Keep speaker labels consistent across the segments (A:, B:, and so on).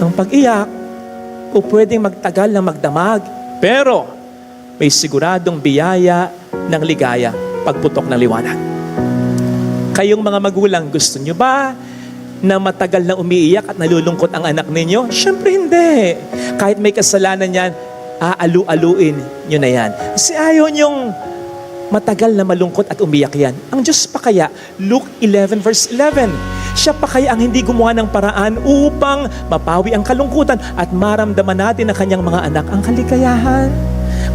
A: ng pag-iyak o pwedeng magtagal na magdamag. Pero may siguradong biyaya ng ligaya pagputok ng liwanag. Kayong mga magulang, gusto nyo ba na matagal na umiiyak at nalulungkot ang anak ninyo? Siyempre hindi. Kahit may kasalanan yan, aalu-aluin nyo na yan. Kasi ayaw nyong matagal na malungkot at umiyak yan. Ang Diyos pa kaya, Luke 11 verse 11, siya pa kaya ang hindi gumawa ng paraan upang mapawi ang kalungkutan at maramdaman natin ng kanyang mga anak ang kaligayahan.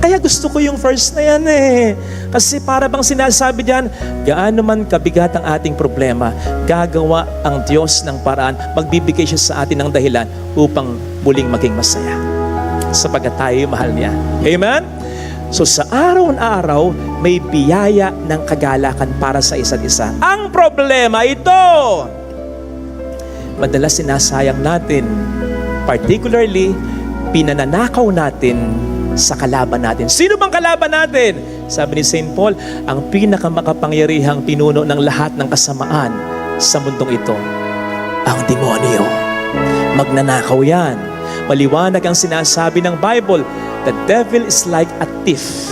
A: Kaya gusto ko yung verse na yan eh. Kasi para bang sinasabi diyan, gaano man kabigat ang ating problema, gagawa ang Diyos ng paraan, magbibigay siya sa atin ng dahilan upang muling maging masaya. Sapagkat tayo mahal niya. Amen? So sa araw-araw, may biyaya ng kagalakan para sa isa't isa. Ang problema ito, madalas sinasayang natin, particularly, pinananakaw natin sa kalaban natin. Sino bang kalaban natin? Sabi ni St. Paul, ang pinakamakapangyarihang pinuno ng lahat ng kasamaan sa mundong ito, ang demonyo. Magnanakaw yan. Maliwanag ang sinasabi ng Bible, the devil is like a thief.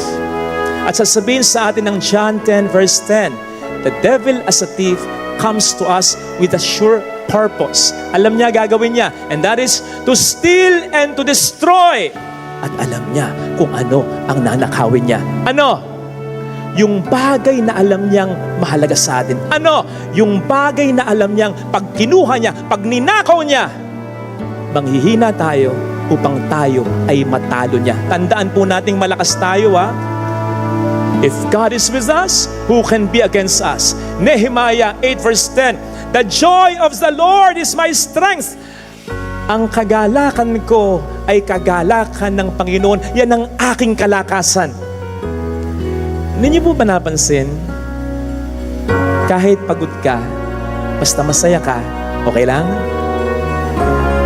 A: At sasabihin sa atin ng John 10 verse 10, the devil as a thief comes to us with a sure purpose. Alam niya gagawin niya, and that is to steal and to destroy. At alam niya kung ano ang nanakawin niya. Ano? Yung bagay na alam niyang mahalaga sa atin. Ano? Yung bagay na alam niyang pag kinuha niya, pag ninakaw niya, manghihina tayo upang tayo ay matalo niya. Tandaan po nating malakas tayo ha. If God is with us, who can be against us? Nehemiah 8 verse 10, the joy of the Lord is my strength. Ang kagalakan ko ay kagalakan ng Panginoon. Yan ang aking kalakasan. Ninyo po ba napansin? Kahit pagod ka, basta masaya ka, okay lang?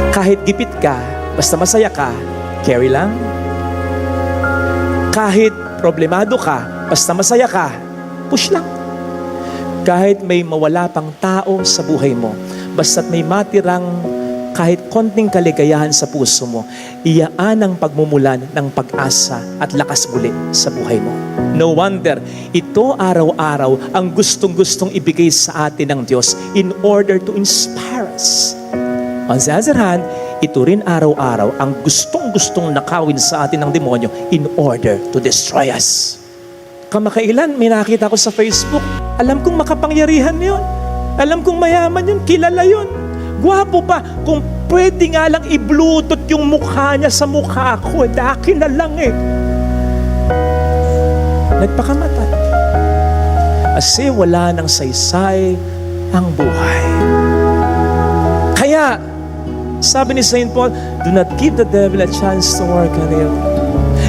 A: Kahit gipit ka, basta masaya ka, carry lang? Kahit problemado ka, basta masaya ka, push lang? Kahit may mawala pang tao sa buhay mo, basta't may matirang kahit konting kaligayahan sa puso mo, iyaan ang pagmumulan ng pag-asa at lakas muli sa buhay mo. No wonder, ito araw-araw ang gustong-gustong ibigay sa atin ng Diyos in order to inspire us. On the other hand, ito rin araw-araw ang gustong-gustong nakawin sa atin ng demonyo in order to destroy us. Kamakailan, may nakita ko sa Facebook, alam kong makapangyarihan yun. Alam kong mayaman yun, kilala yun. Gwapo pa, kung pwede nga lang i-bluetooth yung mukha niya sa mukha ko, daki na lang eh. Nagpakamatay. Kasi wala nang saysay ang buhay. Kaya, sabi ni St. Paul, do not give the devil a chance to work on you.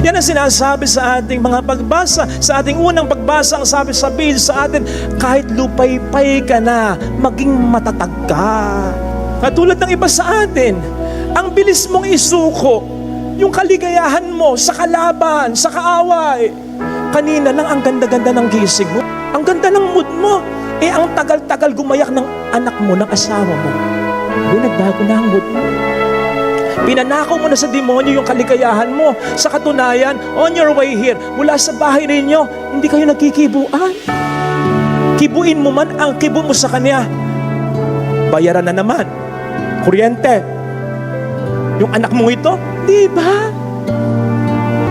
A: Yan ang sinasabi sa ating mga pagbasa. Sa ating unang pagbasa, ang sabi sa atin, kahit lupay-pay ka na, maging matatag ka. Katulad ng iba sa atin, ang bilis mong isuko yung kaligayahan mo sa kalaban, sa kaaway. Kanina lang ang ganda-ganda ng gising mo. Ang ganda ng mood mo. Eh ang tagal-tagal gumayak ng anak mo, ng asawa mo. Nagbago na ang mood mo. Pinanakaw mo na sa demonyo yung kaligayahan mo. Sa katunayan, on your way here, mula sa bahay ninyo, hindi kayo nagkikibuan. Kibuin mo man ang kibu mo sa kanya. Bayaran na naman. Kuryente. Yung anak mong ito, di ba?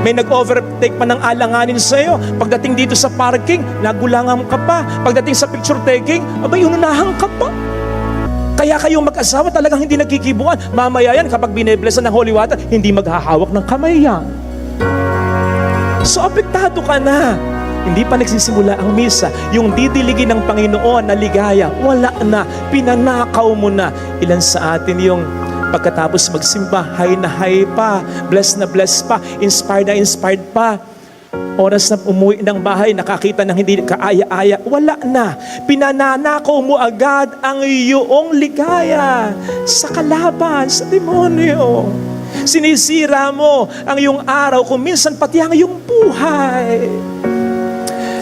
A: May nag-overtake pa ng alanganin sa'yo. Pagdating dito sa parking, nagulangan ka pa. Pagdating sa picture taking, abay, ununahan ka pa. Kaya kayong mag-asawa talagang hindi nagkikibuan. Mamaya yan, kapag bineblessan ng holy water, hindi maghahawak ng kamay yan. So, apektado ka na. Hindi pa nagsisimula ang misa. Yung didiligin ng Panginoon na ligaya, wala na. Pinanakaw mo na. Ilan sa atin yung pagkatapos magsimba, high na high pa, blessed na blessed pa, inspired na inspired pa. Oras na umuwi ng bahay, nakakita ng hindi kaaya-aya, wala na. Pinananakaw mo agad ang iyong ligaya sa kalaban, sa demonyo. Sinisira mo ang iyong araw, kung minsan pati ang iyong buhay.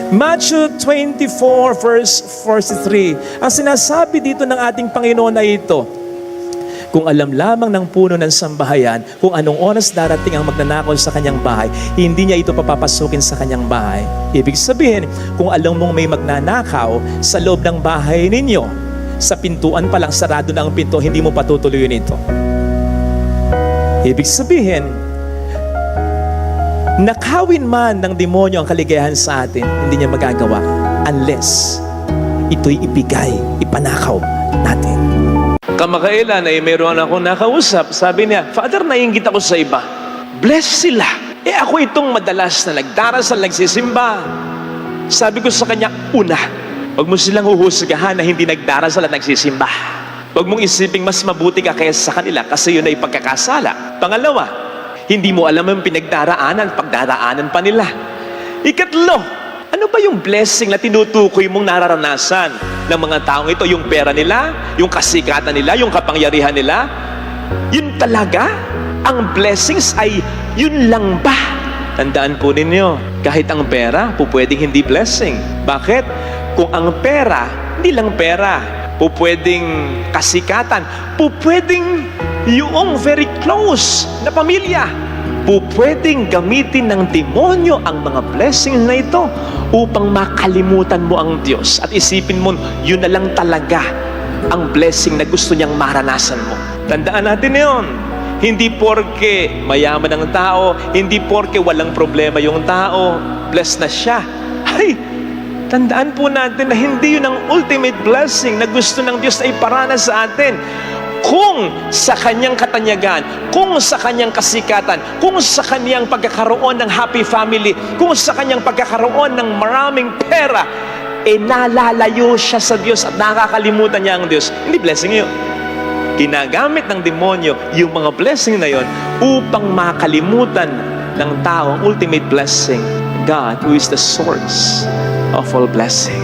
A: Matthew 24 verse 43. Ang sinasabi dito ng ating Panginoon na ito, Kung alam lamang ng puno ng sambahayan kung anong oras darating ang magnanakaw sa kanyang bahay, hindi niya ito papapasukin sa kanyang bahay. Ibig sabihin, kung alam mong may magnanakaw sa loob ng bahay ninyo, sa pintuan pa lang sarado na ang pinto, hindi mo patutuloyin ito. Ibig sabihin, nakawin man ng demonyo ang kaligayahan sa atin, hindi niya magagawa unless ito'y ibigay, ipanakaw natin. Kamakailan ay mayroon akong nakausap, sabi niya, Father, naiinggit ako sa iba. Bless sila. Ako itong madalas na nagdarasal, nagsisimba. Sabi ko sa kanya, una, huwag mo silang huhusgahan na hindi nagdarasal at nagsisimba. Huwag mong isiping mas mabuti ka kaysa sa kanila kasi yun ay pagkakasala. Pangalawa, hindi mo alam ang pagdaraanan pa nila. Ikatlo, ano ba yung blessing na tinutukoy mong nararanasan ng mga taong ito? Yung pera nila, yung kasikatan nila, yung kapangyarihan nila? Yun talaga? Ang blessings ay yun lang ba? Tandaan po ninyo, kahit ang pera, pwedeng hindi blessing. Bakit? Kung ang pera, hindi lang pera, pwedeng kasikatan, pwedeng yung very close na pamilya, pwedeng gamitin ng demonyo ang mga blessings na ito upang makalimutan mo ang Diyos at isipin mo, yun na lang talaga ang blessing na gusto niyang maranasan mo. Tandaan natin yun. Hindi porke mayaman ang tao, hindi porke walang problema yung tao, blessed na siya. Ay, tandaan po natin na hindi yun ang ultimate blessing na gusto ng Diyos na iparanas sa atin. Kung sa kanyang katanyagan, kung sa kanyang kasikatan, kung sa kanyang pagkakaroon ng happy family, kung sa kanyang pagkakaroon ng maraming pera, nalalayo siya sa Diyos at nakakalimutan niya ang Diyos, hindi blessing yun. Ginagamit ng demonyo yung mga blessing na yun upang makalimutan ng tao ang ultimate blessing, God who is the source of all blessing.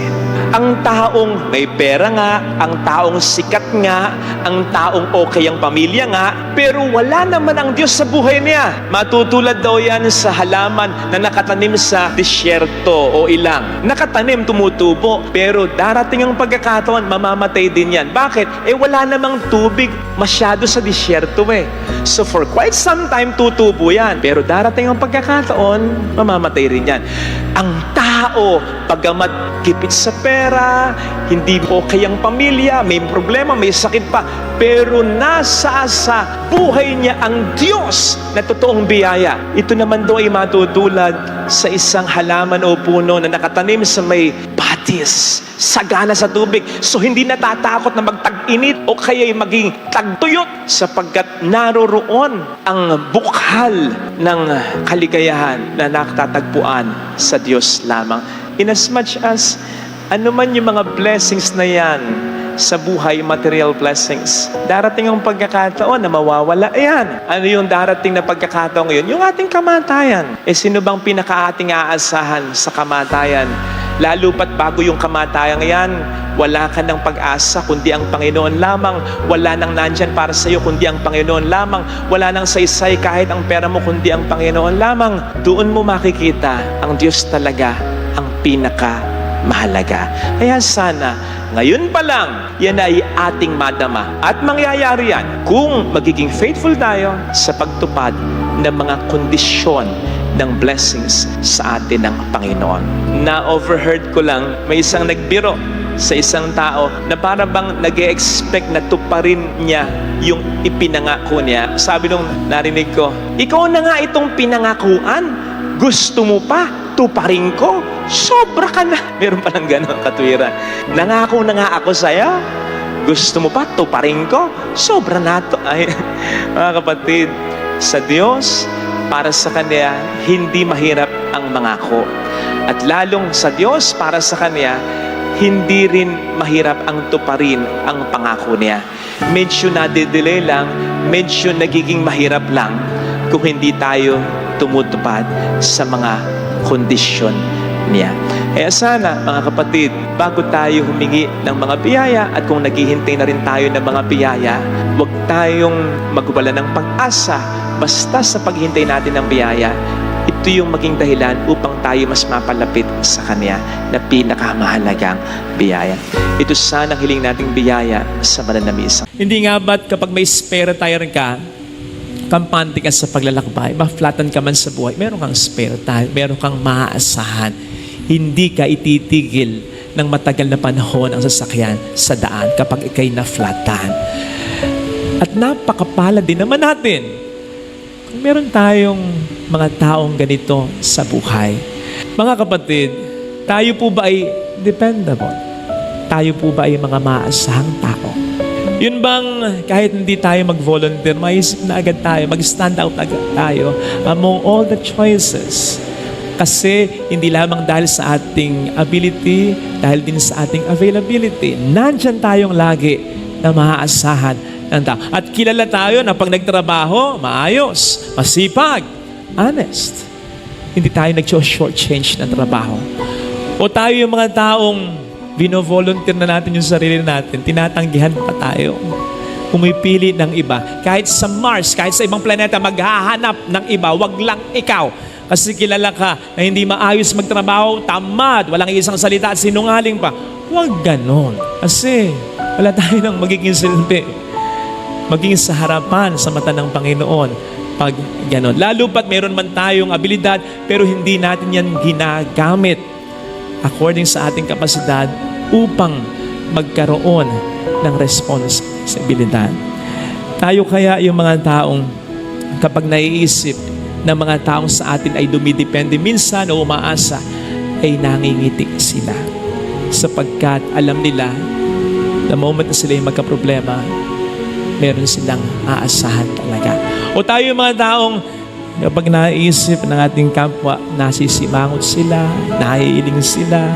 A: Ang taong may pera nga, ang taong sikat nga, ang taong okay ang pamilya nga, pero wala naman ang Diyos sa buhay niya. Matutulad daw yan sa halaman na nakatanim sa disyerto o ilang. Nakatanim, tumutubo, pero darating ang pagkakataon, mamamatay din yan. Bakit? Wala namang tubig masyado sa disyerto So for quite some time, tutubo yan. Pero darating ang pagkakataon, mamamatay rin yan. Ang tao, pagamat kipit sa pera, hindi okay ang pamilya, may problema, may sakit pa, pero nasa sa buhay niya ang Diyos na totoong biyaya. Ito naman daw ay matutulad sa isang halaman o puno na nakatanim sa may batis, sagana sa tubig. So hindi natatakot na magtag-init o kaya'y maging tagtuyot sapagkat naroroon ang bukhal ng kaligayahan na nakatatagpuan sa Diyos lamang. Inasmuch as ano man yung mga blessings na yan sa buhay, material blessings, darating ang pagkakataon na mawawala yan. Ano yung darating na pagkakataon ngayon? Yung ating kamatayan. Sino bang pinaka-ating aasahan sa kamatayan? Lalo pat bago yung kamatayan yan, wala ka ng pag-asa kundi ang Panginoon lamang. Wala nang nandyan para sa iyo kundi ang Panginoon lamang. Wala nang saysay kahit ang pera mo kundi ang Panginoon lamang. Doon mo makikita ang Diyos talaga ang pinaka-mahalaga. Kaya sana, ngayon pa lang, yan ay ating madama. At mangyayari yan kung magiging faithful tayo sa pagtupad ng mga kondisyon ng blessings sa atin ng Panginoon. Na-overheard ko lang, may isang nagbiro sa isang tao na para bang nag-e-expect na tuparin niya yung ipinangako niya. Sabi nung narinig ko, ikaw na nga itong pinangakuan, gusto mo pa, tuparin ko, sobra ka na. Meron palang gano'ng katwiran. Nangako na nga ako sa'yo, gusto mo pa, tuparin ko, sobra na to. Ay, mga kapatid, sa Diyos, para sa Kanya, hindi mahirap ang mangako. At lalong sa Diyos, para sa Kanya, hindi rin mahirap ang tuparin ang pangako niya. Medyo nade-delay lang, medyo nagiging mahirap lang kung hindi tayo tumutupad sa mga kondisyon niya. Kaya sana, mga kapatid, bago tayo humingi ng mga biyaya at kung naghihintay na rin tayo ng mga biyaya, huwag tayong magwala ng pag-asa basta sa paghintay natin ng biyaya. ito yung maging dahilan upang tayo mas mapalapit sa Kanya na pinakamahalagang biyaya. Ito sana ang hiling nating biyaya sa banal na misa. Hindi nga ba't kapag may spare tire ka, kampante ka sa paglalakbay, ma-flatten ka man sa buhay, meron kang spare tire, meron kang maaasahan. Hindi ka ititigil ng matagal na panahon ang sasakyan sa daan kapag ikay na-flatten. At napakapala din naman natin kung meron tayong mga taong ganito sa buhay. Mga kapatid, tayo po ba ay dependable? Tayo po ba ay mga maaasahang tao? Yun bang kahit hindi tayo mag-volunteer, maisip na agad tayo, mag-stand out agad tayo among all the choices? Kasi hindi lamang dahil sa ating ability, dahil din sa ating availability. Nandyan tayong lagi na maaasahan ng tao. At kilala tayo na pag nagtrabaho, maayos, masipag, honest. Hindi tayo nag-shortchange ng trabaho. O tayo yung mga taong bino-volunteer na natin yung sarili natin, tinatanggihan pa tayo. Pumipili ng iba. Kahit sa Mars, kahit sa ibang planeta, maghahanap ng iba, wag lang ikaw. Kasi kilala ka na hindi maayos magtrabaho, tamad, walang isang salita at sinungaling pa. Huwag ganon. Kasi wala tayo nang magiging silbi. Maging sa harapan sa mata ng Panginoon pag ganon. Lalo pat meron man tayong abilidad pero hindi natin yan ginagamit according sa ating kapasidad upang magkaroon ng responsibilidad. Tayo kaya yung mga taong kapag naiisip ng mga taong sa atin ay dumidepende minsan o umaasa, ay nangingitik sila. Sapagkat alam nila, the moment na sila yung magka-problema, meron silang aasahan talaga. O tayo yung mga taong kapag naisip ng ating kapwa, nasisimangot sila, naiiling sila.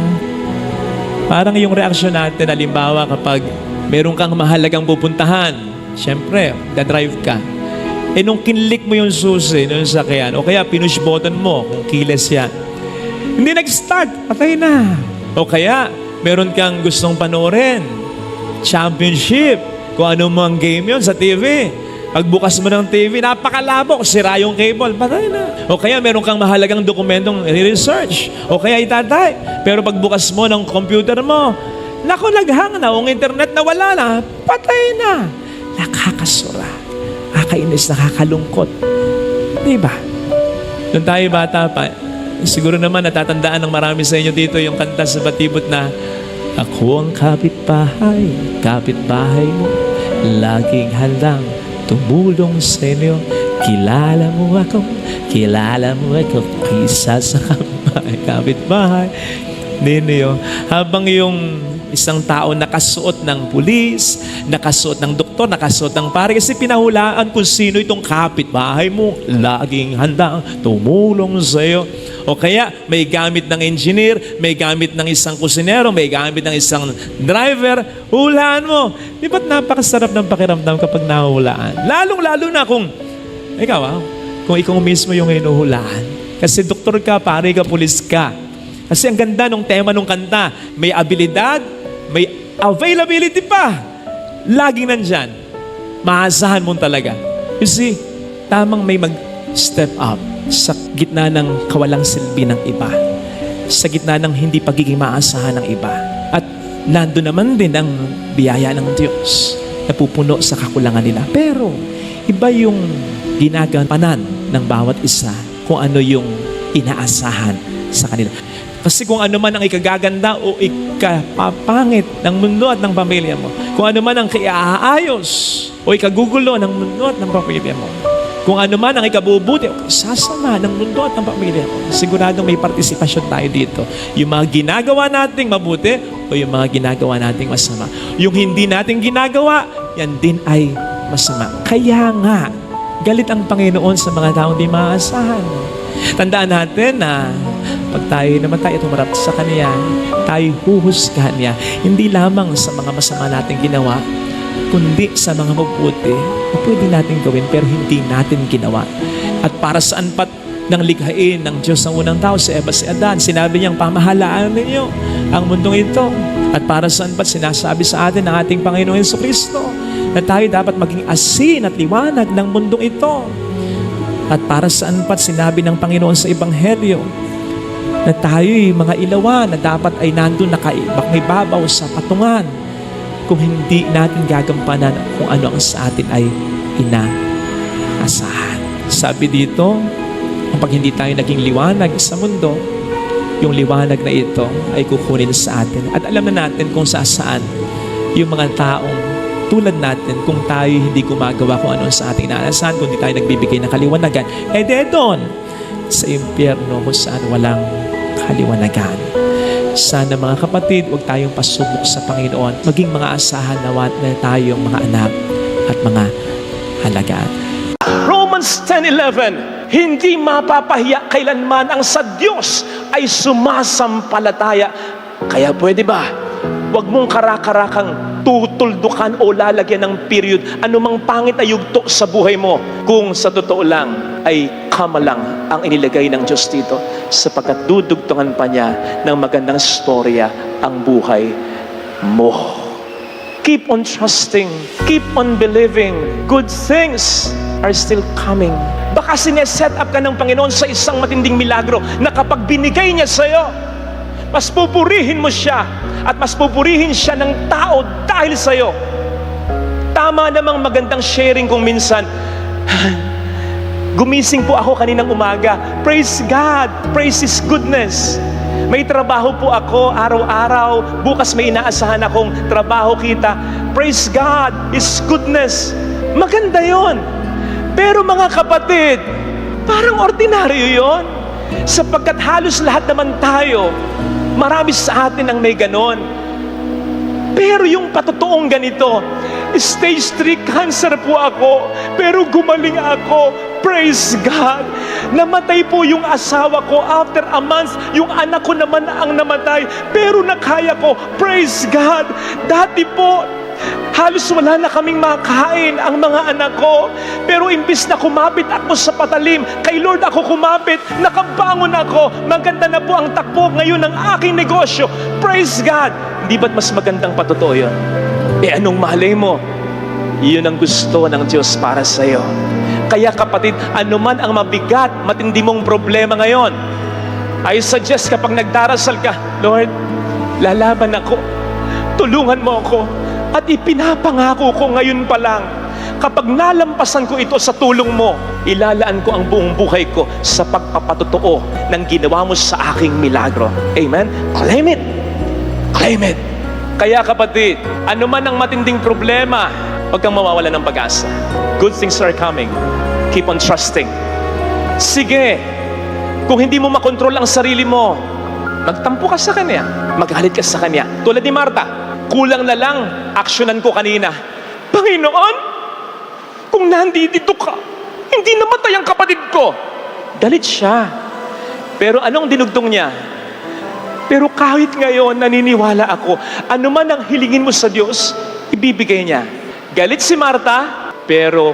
A: Parang yung reaksyon natin, halimbawa kapag meron kang mahalagang pupuntahan, syempre, dadrive ka. Eh nung kinlik mo yung susi, yung sakyan, o kaya pinush button mo, kung keyless yan, hindi nag-start, patay na. O kaya, meron kang gustong panoorin, championship, kung ano mo ang game yun sa TV. Pagbukas mo ng TV, napakalabo, sira yung cable, patay na. O kaya meron kang mahalagang dokumentong research, o kaya itatay. Pero pagbukas mo ng computer mo, naku, naghang na, ang internet na wala na, patay na. Nakakasura. Nakakainis, nakakalungkot. Diba? Nung tayo bata pa, siguro naman natatandaan ng marami sa inyo dito yung kanta sa Batibot na ako ang kapitbahay mo, laging handang tumulong sa inyo. Kilala mo ako, kisa sa kapitbahay. Ninyo, habang yung isang tao nakasuot ng pulis, nakasuot ng doktor, nakasuot ng pare, kasi pinahulaan kung sino itong kapitbahay mo, laging handang tumulong sa iyo. O kaya may gamit ng engineer, may gamit ng isang kusinero, may gamit ng isang driver, hulaan mo. Di ba't napakasarap ng pakiramdam kapag nahulaan? Lalong-lalo na kung kung ikaw mismo yung hinuhulaan. Kasi doktor ka, pare ka, pulis ka. Kasi ang ganda ng tema ng kanta, may abilidad, may availability pa. Laging nandyan. Maasahan mo talaga. You see, tamang may mag-step up sa gitna ng kawalang silbi ng iba. Sa gitna ng hindi pagiging maasahan ng iba. At nando naman din ang biyaya ng Diyos na pupuno sa kakulangan nila. Pero, iba yung ginagampanan ng bawat isa kung ano yung inaasahan sa kanila. Kasi kung ano man ang ikagaganda o ikapapangit ng mundo at ng pamilya mo, kung ano man ang kaiaayos o ikagugulo ng mundo at ng pamilya mo, kung ano man ang ikabubuti o sasama ng mundo at ng pamilya mo, siguradong may partisipasyon tayo dito. Yung mga ginagawa nating mabuti o yung mga ginagawa nating masama. Yung hindi nating ginagawa, yan din ay masama. Kaya nga, galit ang Panginoon sa mga taong di maaasahan. Tandaan natin na pag tayo namatay at humarap sa Kanya, tayo huhusgahan Niya. Hindi lamang sa mga masama natin ginawa, kundi sa mga mabuti na pwede natin gawin pero hindi natin ginawa. At para saan pat nang likhain ng Diyos ang unang tao, si Eva, si Adan, sinabi niyang pamahalaan ninyo ang mundong ito. At para saan pat sinasabi sa atin ng ating Panginoong Jesucristo na tayo dapat maging asin at liwanag ng mundong ito. At para saan pa't sinabi ng Panginoon sa Ebanghelyo na tayo'y mga ilawan na dapat ay nandun may babaw sa patungan kung hindi natin gagampanan kung ano ang sa atin ay inaasahan. Sabi dito, kapag hindi tayo naging liwanag sa mundo, yung liwanag na ito ay kukunin sa atin. At alam na natin kung saan yung mga taong tulad natin, kung tayo hindi gumagawa kung ano sa ating inaasahan, kung hindi tayo nagbibigay ng kaliwanagan, doon sa impyerno kung saan walang kaliwanagan. Sana mga kapatid, huwag tayong pasubok sa Panginoon. Maging mga asahan na tayong mga anak at mga halagaan. Romans 10:11, hindi mapapahiya kailanman ang sa Diyos ay sumasampalataya. Kaya pwede ba, huwag mong karakarakang tutuldukan o lalagyan ng period anumang pangit na yugto sa buhay mo kung sa totoo lang ay kama lang ang inilagay ng Diyos dito, sapagkat dudugtungan pa niya ng magandang storya ang buhay mo. Keep on trusting, keep on believing. Good things are still coming. Baka sineset up ka ng Panginoon sa isang matinding milagro na kapag binigay niya sa'yo, mas pupurihin mo siya at mas pupurihin siya ng tao dahil sa'yo. Tama namang magandang sharing kung minsan, gumising po ako kaninang umaga. Praise God, praise His goodness. May trabaho po ako araw-araw. Bukas may inaasahan akong trabaho kita. Praise God, His goodness. Maganda yon. Pero mga kapatid, parang ordinaryo yon. Sapagkat halos lahat naman tayo, marami sa atin ang may ganon. Pero yung patotoong ganito, stage 3 cancer po ako, pero gumaling ako. Praise God. Namatay po yung asawa ko. After a month, yung anak ko naman ang namatay. Pero nakaya ko. Praise God. Dati po, halos wala na kaming makain ang mga anak ko. Pero imbis na kumapit ako sa patalim, kay Lord ako kumapit, nakabangon ako. Maganda na po ang takbo ngayon ng aking negosyo. Praise God. Di ba't mas magandang patotoo yun? Anong malay mo? Yun ang gusto ng Diyos para sa iyo. Kaya kapatid, anuman ang mabigat, matindi mong problema ngayon, I suggest kapag nagdarasal ka, Lord, lalaban ako, tulungan mo ako, at ipinapangako ko ngayon pa lang, kapag nalampasan ko ito sa tulong mo, ilalaan ko ang buong buhay ko sa pagpapatotoo ng ginawa mo sa aking milagro. Amen? Claim it! Claim it! Kaya kapatid, anuman ang matinding problema, huwag kang mawawala ng pag-asa. Good things are coming. Keep on trusting. Sige, kung hindi mo makontrol ang sarili mo, magtampo ka sa Kanya, magalit ka sa Kanya. Tulad ni Marta, kulang na lang, aksyonan ko kanina. Panginoon, kung nandito ka, hindi namatay ang kapatid ko. Galit siya. Pero anong dinugtong niya? Pero kahit ngayon, naniniwala ako, anuman ang hilingin mo sa Diyos, ibibigay niya. Galit si Marta, pero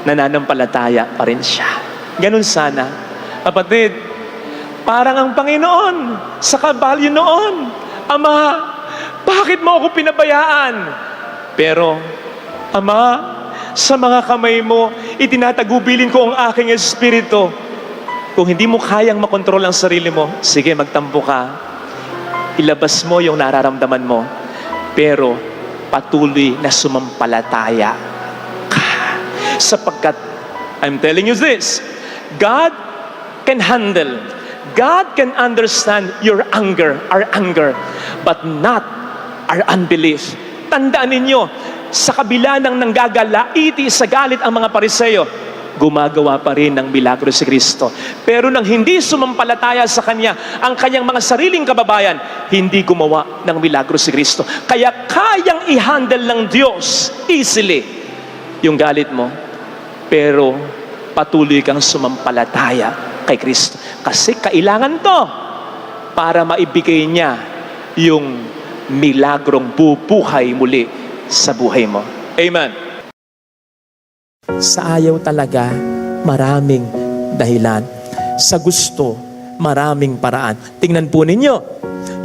A: nananampalataya pa rin siya. Ganun sana. Kapatid, parang ang Panginoon sa kabalyo noon, Ama, bakit mo ako pinabayaan? Pero, Ama, sa mga kamay mo, itinatagubilin ko ang aking espiritu. Kung hindi mo kayang makontrol ang sarili mo, sige, magtampo ka. Ilabas mo yung nararamdaman mo. Pero, patuloy na sumampalataya ka. Sapagkat, I'm telling you this, God can handle, God can understand your anger, our anger, but not our unbelief. Tandaan ninyo, sa kabila ng nanggagalaiti sa galit ang mga Pariseo, gumagawa pa rin ng milagro si Kristo. Pero nang hindi sumampalataya sa Kanya, ang Kanyang mga sariling kababayan, hindi gumawa ng milagro si Kristo. Kaya kayang i-handle ng Diyos easily yung galit mo, pero patuloy kang sumampalataya kay Kristo. Kasi kailangan to para maibigay niya yung milagrong bubuhay muli sa buhay mo. Amen. Sa ayaw talaga, maraming dahilan. Sa gusto, maraming paraan. Tingnan po ninyo,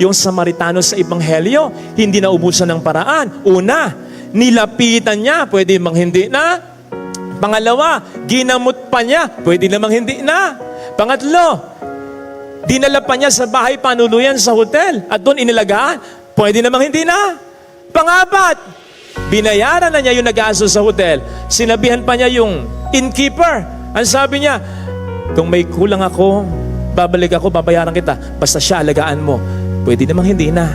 A: yung Samaritano sa Ebanghelyo, hindi naubusan ng paraan. Una, nilapitan niya, pwede mang hindi na Pangalawa, ginamot pa niya, pwede namang hindi na. Pangatlo, dinala pa niya sa bahay panuluyan sa hotel at doon inilagaan, pwede namang hindi na. Pangapat, binayaran na niya yung nag-aaso sa hotel. Sinabihan pa niya yung innkeeper. Ang sabi niya, kung may kulang ako, babalik ako, babayaran kita. Basta siya, alagaan mo. Pwede namang hindi na.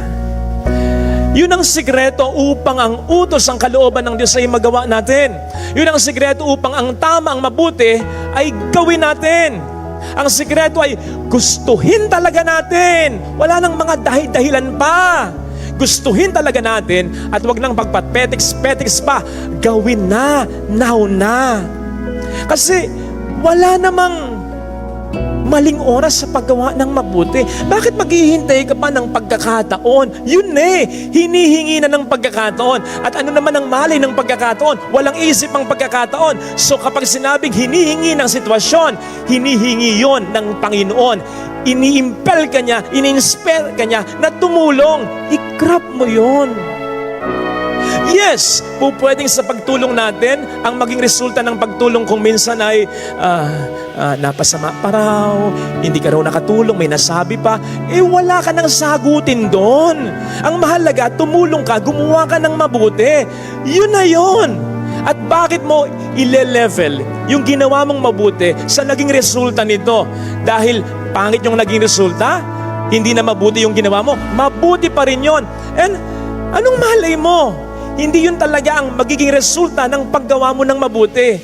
A: Yun ang sikreto upang ang utos, ang kalooban ng Diyos ay magawa natin. Yun ang sikreto upang ang tama, ang mabuti ay gawin natin. Ang sikreto ay gustuhin talaga natin. Wala nang mga dahilan pa. Gustuhin talaga natin at wag nang pagpatpetiks-petiks pa. Gawin na, now na. Kasi wala namang maling oras sa paggawa ng mabuti. Bakit maghihintay ka pa ng pagkakataon? Yun hinihingi na ng pagkakataon. At ano naman ang mali ng pagkakataon? Walang isip ang pagkakataon. So kapag sinabing hinihingi ng sitwasyon, hinihingi yon ng Panginoon. Ini-impel ka niya, ini-inspire ka niya na tumulong. I-grab mo yon. Yes, pwedeng sa pagtulong natin, ang maging resulta ng pagtulong kung minsan ay napasama pa raw, hindi ka raw nakatulong, may nasabi pa, wala ka nang sagutin doon. Ang mahalaga, tumulong ka, gumawa ka ng mabuti. Yun na yun. At bakit mo ile-level yung ginawa mong mabuti sa naging resulta nito? Dahil pangit yung naging resulta, hindi na mabuti yung ginawa mo, mabuti pa rin yun. And anong malay mo? Hindi yun talaga ang magiging resulta ng paggawa mo ng mabuti.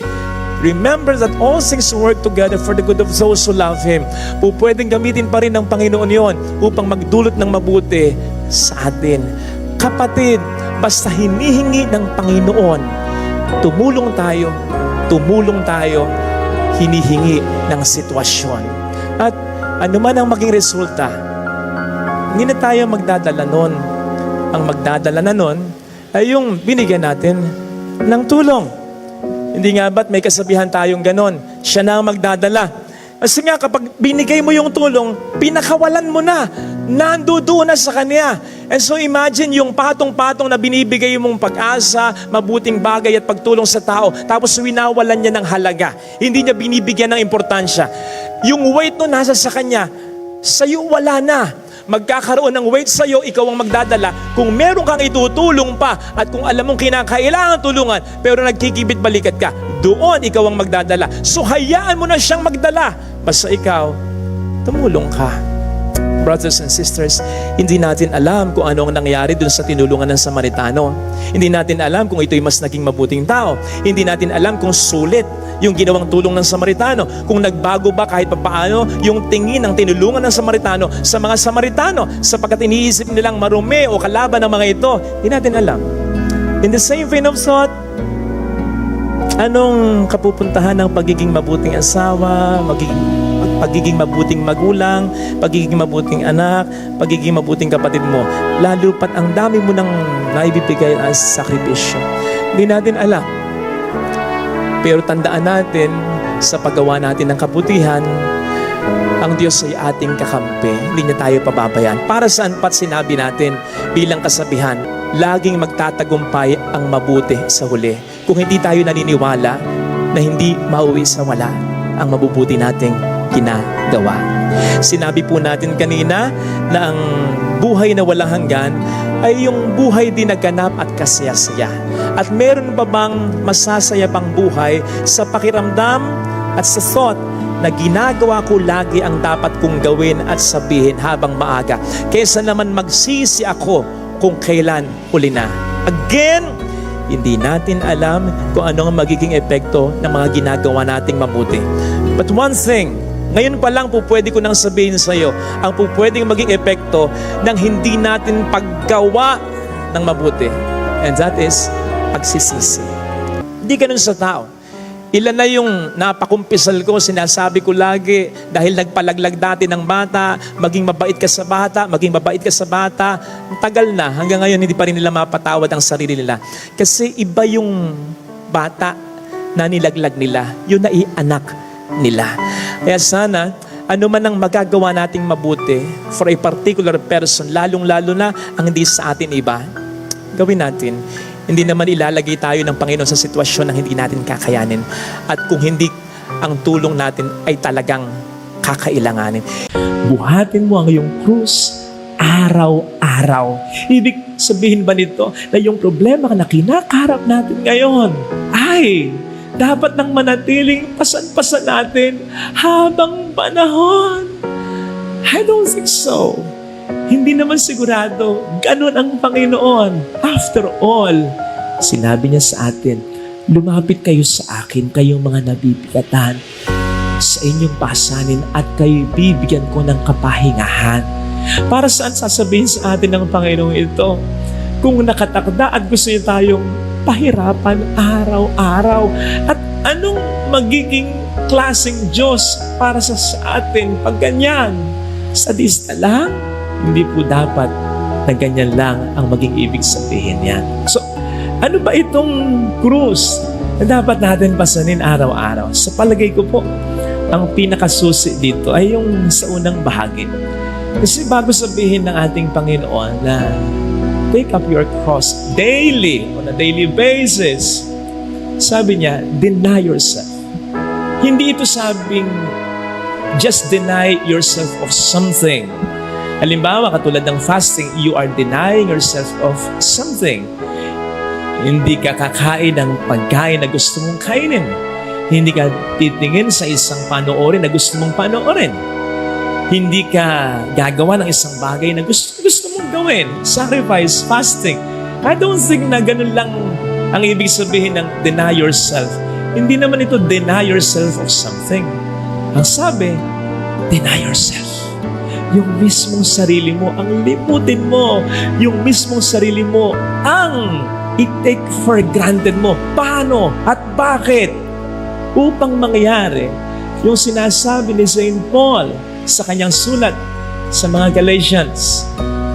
A: Remember that all things work together for the good of those who love Him. Pwedeng gamitin pa rin ng Panginoon yon upang magdulot ng mabuti sa atin. Kapatid, basta hinihingi ng Panginoon, tumulong tayo, hinihingi ng sitwasyon. At ano man ang maging resulta, hindi na tayo magdadala nun. Ang magdadala na nun ay yung binigyan natin ng tulong. Hindi nga ba't may kasabihan tayong ganon? Siya na ang magdadala. Kasi nga kapag binigay mo yung tulong, pinakawalan mo na. Nandoon na sa Kanya. And so imagine yung patong-patong na binibigay mong pag-asa, mabuting bagay at pagtulong sa tao, tapos winawalan niya ng halaga. Hindi niya binibigyan ng importansya. Yung weight no nasa sa Kanya, sa'yo wala na. Magkakaroon ng weight sa iyo, ikaw ang magdadala. Kung meron kang itutulong pa at kung alam mong kinakailangan tulungan pero nagkikibit balikat ka, doon ikaw ang magdadala. So hayaan mo na siyang magdala. Basta ikaw, tumulong ka. Brothers and sisters, hindi natin alam kung ano ang nangyari dun sa tinulungan ng Samaritano. Hindi natin alam kung ito'y mas naging mabuting tao. Hindi natin alam kung sulit yung ginawang tulong ng Samaritano. Kung nagbago ba kahit papaano yung tingin ng tinulungan ng Samaritano sa mga Samaritano sapagkat iniisip nilang marumi o kalaban ng mga ito. Hindi natin alam. In the same vein of thought, anong kapupuntahan ng pagiging mabuting asawa, pagiging mabuting magulang, pagiging mabuting anak, pagiging mabuting kapatid mo? Lalo pat ang dami mo nang naibibigay as sakripisyo. Hindi natin alam. Pero tandaan natin, sa paggawa natin ng kabutihan, ang Diyos ay ating kakampi. Hindi niya tayo pababayaan. Para saan pat sinabi natin bilang kasabihan, laging magtatagumpay ang mabuti sa huli. Kung hindi tayo naniniwala na hindi mauwi sa wala ang mabubuti nating ginagawa. Sinabi po natin kanina na ang buhay na walang hanggan ay yung buhay din na ganap at kasaya-saya. At meron ba bang masasaya pang buhay sa pakiramdam at sa thought na ginagawa ko lagi ang dapat kong gawin at sabihin habang maaga, kaysa naman magsisi ako kung kailan huli na. Again, hindi natin alam kung ano ang magiging epekto ng mga ginagawa nating mabuti. But one thing, ngayon pa lang po pwede ko nang sabihin sa iyo, ang po pwedeng maging epekto ng hindi natin paggawa ng mabuti. And that is pagsisisi. Hindi ganun sa tao. Ilan na yung napakumpisal ko, sinasabi ko lagi, dahil nagpalaglag dati ng bata, maging mabait ka sa bata, maging mabait ka sa bata. Tagal na, hanggang ngayon hindi pa rin nila mapatawad ang sarili nila. Kasi iba yung bata na nilaglag nila, yun na ianak nila. Kaya sana, ano man ang magagawa nating mabuti for a particular person, lalong-lalo na ang hindi sa atin iba, gawin natin. Hindi naman ilalagay tayo ng Panginoon sa sitwasyon na hindi natin kakayanin. At kung hindi, ang tulong natin ay talagang kakailanganin. Buhatin mo ang iyong krus araw-araw. Ibig sabihin ba nito na yung problema na kinakaharap natin ngayon ay dapat nang manatiling pasan-pasan natin habang panahon? I don't think so. Hindi naman sigurado ganun ang Panginoon. After all, sinabi niya sa atin, lumapit kayo sa akin, kayong mga nabibigatan sa inyong pasanin at kayo bibigyan ko ng kapahingahan. Para saan sasabihin sa atin ng Panginoong ito? Kung nakatakda at gusto niya tayong pahirapan araw-araw. At anong magiging klaseng Diyos para sa atin pag ganyan? Sadista lang? Hindi po dapat na ganyan lang ang maging ibig sabihin niya. So, ano ba itong krus na dapat natin pasanin araw-araw? Sa palagay ko po, ang pinakasusi dito ay yung sa unang bahagi. Kasi bago sabihin ng ating Panginoon na take up your cross daily, on a daily basis, sabi niya, deny yourself. Hindi ito sabing just deny yourself of something. Halimbawa, katulad ng fasting, you are denying yourself of something. Hindi ka kakain ng pagkain na gusto mong kainin. Hindi ka titingin sa isang panoorin na gusto mong panoorin. Hindi ka gagawa ng isang bagay na gusto mong gawin. Sacrifice, fasting. I don't think na ganun lang ang ibig sabihin ng deny yourself. Hindi naman ito deny yourself of something. Ang sabi, deny yourself. Yung mismong sarili mo, ang limutin mo. Yung mismong sarili mo, ang i-take for granted mo. Paano at bakit? Upang mangyari yung sinasabi ni St. Paul sa kanyang sulat sa mga Galatians,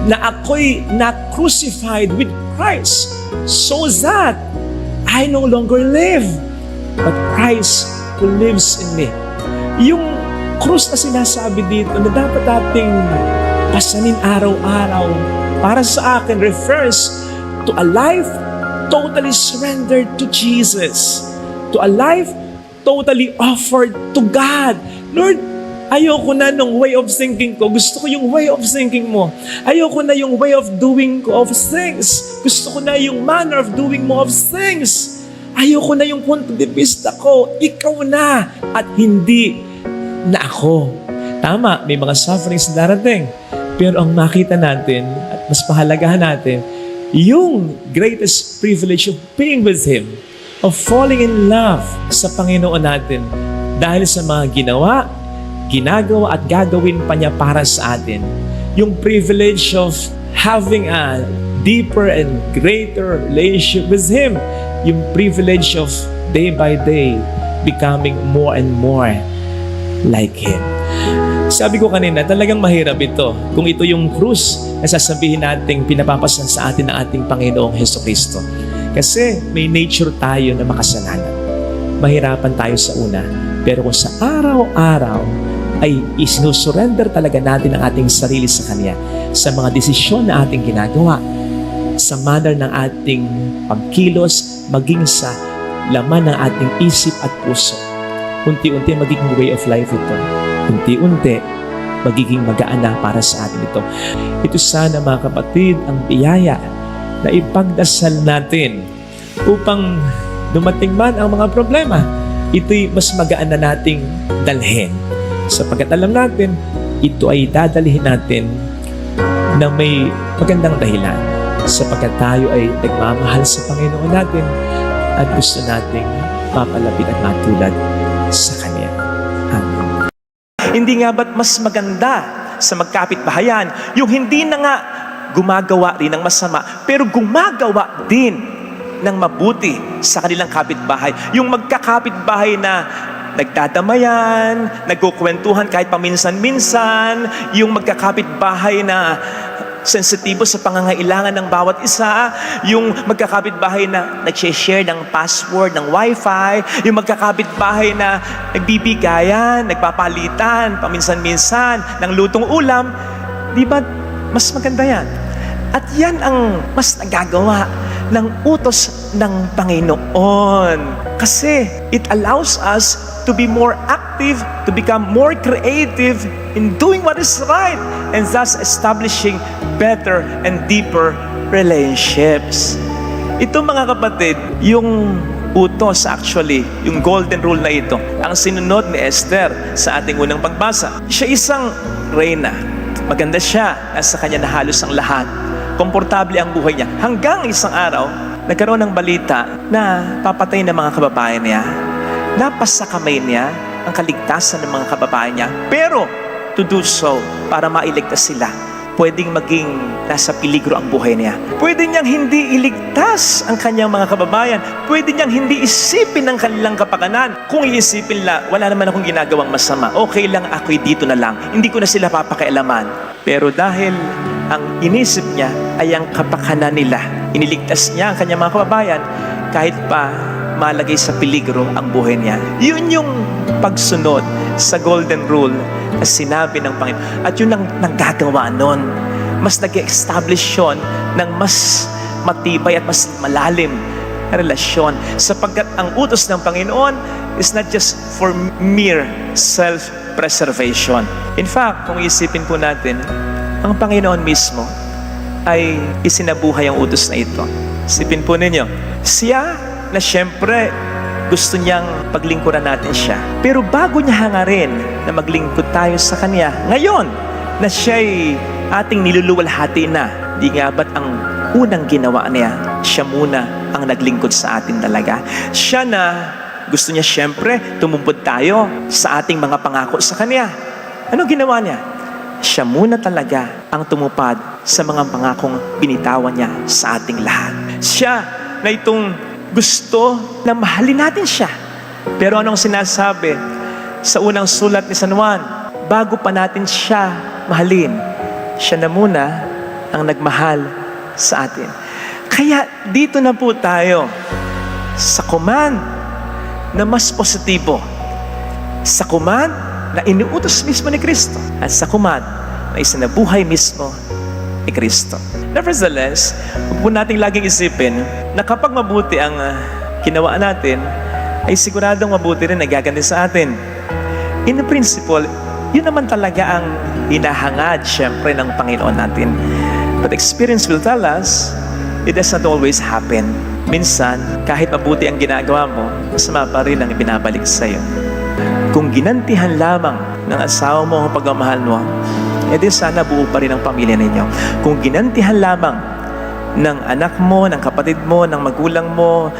A: na ako'y na-crucified with Christ so that I no longer live, but Christ who lives in me. Yung krus na sinasabi dito na dapat ating pasanin araw-araw para sa akin refers to a life totally surrendered to Jesus, to a life totally offered to God. Lord, ayoko na nung way of thinking ko. Gusto ko yung way of thinking mo. Ayoko na yung way of doing ko of things. Gusto ko na yung manner of doing mo of things. Ayoko na yung punto de vista ko. Ikaw na at hindi na ako. Tama, may mga sufferings na darating. Pero ang makita natin at mas pahalagahan natin, yung greatest privilege of being with Him, of falling in love sa Panginoon natin dahil sa mga ginagawa at gagawin pa niya para sa atin. Yung privilege of having a deeper and greater relationship with Him. Yung privilege of day by day becoming more and more like Him. Sabi ko kanina, talagang mahirap ito. Kung ito yung krus na sasabihin natin pinapapasan sa atin ng ating Panginoong Hesukristo. Kasi may nature tayo na makasalanan. Mahirapan tayo sa una. Pero kung sa araw-araw ay isinusurrender talaga natin ang ating sarili sa Kanya, sa mga desisyon na ating ginagawa, sa manner ng ating pagkilos, maging sa laman ng ating isip at puso. Unti-unti magiging way of life ito. Unti-unti magiging magaan na para sa atin ito. Ito sana mga kapatid ang biyaya na ipagdasal natin upang dumating man ang mga problema, ito'y mas magaan na nating dalhin. Sapagkat alam natin, ito ay dadalhin natin na may magandang dahilan. Sapagkat tayo ay nagmamahal sa Panginoon natin at gusto nating mapalapit at matulad sa Kanya. Amen. Hindi nga ba't mas maganda sa magkapitbahayan yung hindi na nga gumagawa rin ng masama, pero gumagawa din ng mabuti sa kanilang kapitbahay. Yung magkakapitbahay na nagdadamayan, nagkukwentuhan kahit paminsan-minsan, yung magkakapitbahay na sensitibo sa pangangailangan ng bawat isa, yung magkakapitbahay na nag-share ng password ng wifi, yung magkakapitbahay na nagbibigayan, nagpapalitan, paminsan-minsan, ng lutong ulam. Di ba mas maganda yan? At yan ang mas nagagawa ng utos ng Panginoon. Kasi it allows us to be more active, to become more creative in doing what is right, and thus establishing better and deeper relationships. Ito mga kapatid, yung utos actually, yung golden rule na ito, ang sinunod ni Esther sa ating unang pagbasa. Siya isang reyna. Maganda siya, nasa kanya na halos ang lahat. Komportable ang buhay niya. Hanggang isang araw, nagkaroon ng balita na papatay ng mga kababayan niya. Napasa kamay niya ang kaligtasan ng mga kababayan niya. Pero, to do so, para mailigtas sila, pwedeng maging nasa peligro ang buhay niya. Pwede niyang hindi iligtas ang kanyang mga kababayan. Pwede niyang hindi isipin ang kanilang kapakanan. Kung iisipin la, wala naman akong ginagawang masama. Okay lang, ako'y dito na lang. Hindi ko na sila papakialaman. Pero dahil ang inisip niya ay ang kapakanan nila, iniligtas niya ang kanyang mga kababayan kahit pa malagay sa peligro ang buhay niya. Yun yung pagsunod sa golden rule na sinabi ng Panginoon. At yun ang nanggagawa nun. Mas nag-establish yun ng mas matibay at mas malalim na relasyon. Sapagkat ang utos ng Panginoon is not just for mere self-preservation. In fact, kung isipin po natin, ang Panginoon mismo ay isinabuhay ang utos na ito. Isipin po ninyo, siya na siyempre gusto niyang paglingkuran natin siya. Pero bago niya hangarin na maglingkod tayo sa Kanya, ngayon na siya'y ating niluluwalhati na, di nga ba't ang unang ginawa niya, siya muna ang naglingkod sa atin talaga. Siya na gusto niya siyempre tumumpod tayo sa ating mga pangako sa Kanya. Ano ginawa niya? Siya muna talaga ang tumupad sa mga pangakong binitawan niya sa ating lahat. Siya na itong gusto na mahalin natin siya. Pero anong sinasabi sa unang sulat ni San Juan? Bago pa natin siya mahalin, siya na muna ang nagmahal sa atin. Kaya dito na po tayo sa command na mas positibo, sa command na iniutos mismo ni Kristo, at sa command na isinabuhay mismo ni Kristo. Nevertheless, huwag po nating laging isipin na kapag mabuti ang ginawa natin, ay siguradong mabuti rin nagaganti sa atin. In principle, yun naman talaga ang hinahangad syempre ng Panginoon natin. But experience will tell us, it does not always happen. Minsan, kahit mabuti ang ginagawa mo, masama pa rin ang ibinabalik sa'yo. Kung ginantihan lamang ng asawa mo ang pagmamahal mo, edi sana buo pa rin ang pamilya ninyo. Kung ginantihan lamang ng anak mo, ng kapatid mo, ng magulang mo,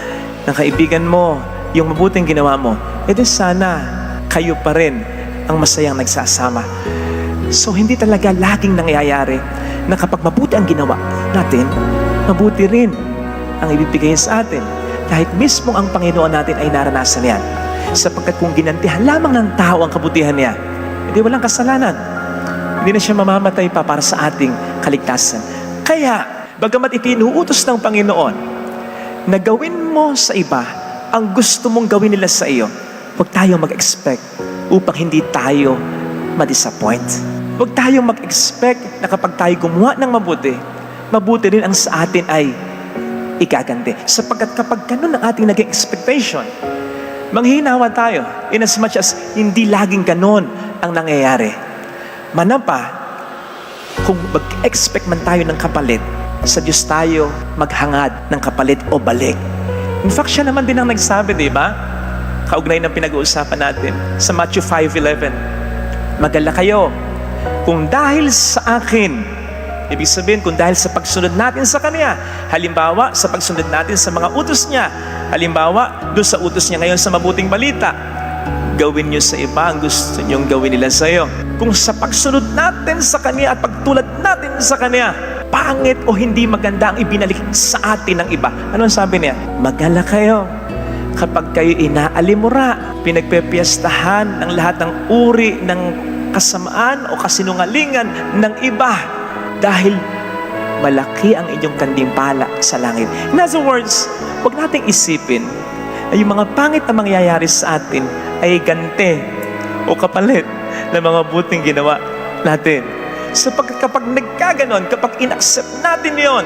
A: ng kaibigan mo, yung mabuting ginawa mo, edi sana kayo pa rin ang masayang nagsasama. So hindi talaga laging nangyayari na kapag mabuti ang ginawa natin, mabuti rin ang ibibigay sa atin. Kahit mismo ang Panginoon natin ay naranasan yan. Sapagkat kung ginantihan lamang ng tao ang kabutihan niya, edi walang kasalanan. Hindi na siya mamamatay pa para sa ating kaligtasan. Kaya, bagamat itinuutos ng Panginoon na gawin mo sa iba ang gusto mong gawin nila sa iyo, huwag tayong mag-expect upang hindi tayo ma-disappoint. Huwag tayong mag-expect na kapag tayo gumawa ng mabuti, mabuti rin ang sa atin ay ikaganti. Sapagkat kapag ganun ang ating naging expectation, manghihinawa tayo in as much as hindi laging ganun ang nangyayari. Manapa, kung mag-expect man tayo ng kapalit, sa Diyos tayo maghangad ng kapalit o balik. In fact, siya naman din ang nagsabi, di ba? Kaugnay ng pinag-uusapan natin sa Matthew 5:11. Mag-alala kayo, kung dahil sa akin, ibig sabihin, kung dahil sa pagsunod natin sa Kanya, halimbawa, sa pagsunod natin sa mga utos niya, halimbawa, doon sa utos niya ngayon sa mabuting balita, gawin niyo sa iba ang gusto niyong gawin nila sa iyo. Kung sa pagsunod natin sa Kanya at pagtulad natin sa Kanya, pangit o hindi maganda ang ibinalik sa atin ng iba. Ano sabi niya? Mag-alala kayo. Kapag kayo inaalimura, pinagpepiestahan ng lahat ng uri ng kasamaan o kasinungalingan ng iba dahil malaki ang inyong kandimpala sa langit. In other words, huwag nating isipin na yung mga pangit na mangyayari sa atin ay ganti o kapalit ng mga buting ginawa natin. Sapagkat kapag nagkaganon, kapag in-accept natin yon,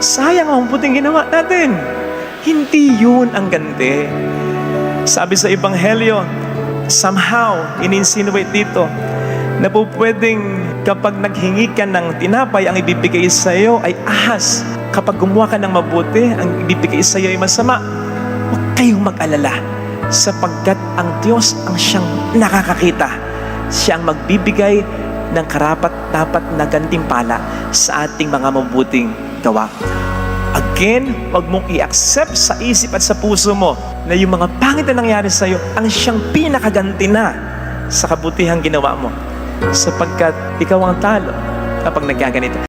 A: sayang ang mabuting ginawa natin. Hindi yun ang ganti. Sabi sa Ebanghelyo, somehow, in-insinuate dito, na po pwedeng kapag naghingi ka ng tinapay, ang ibibigay sa iyo ay ahas. Kapag gumawa ka ng mabuti, ang ibibigay sa iyo ay masama. Huwag kayong mag-alala, sapagkat ang Diyos ang siyang nakakakita. Siya ang magbibigay ng karapat-dapat na gantimpala sa ating mga mabuting gawa. Again, huwag mong i-accept sa isip at sa puso mo na yung mga pangit na nangyari sa iyo ang siyang pinakaganti na sa kabutihang ginawa mo. Sapagkat ikaw ang talo kapag nagkaganito.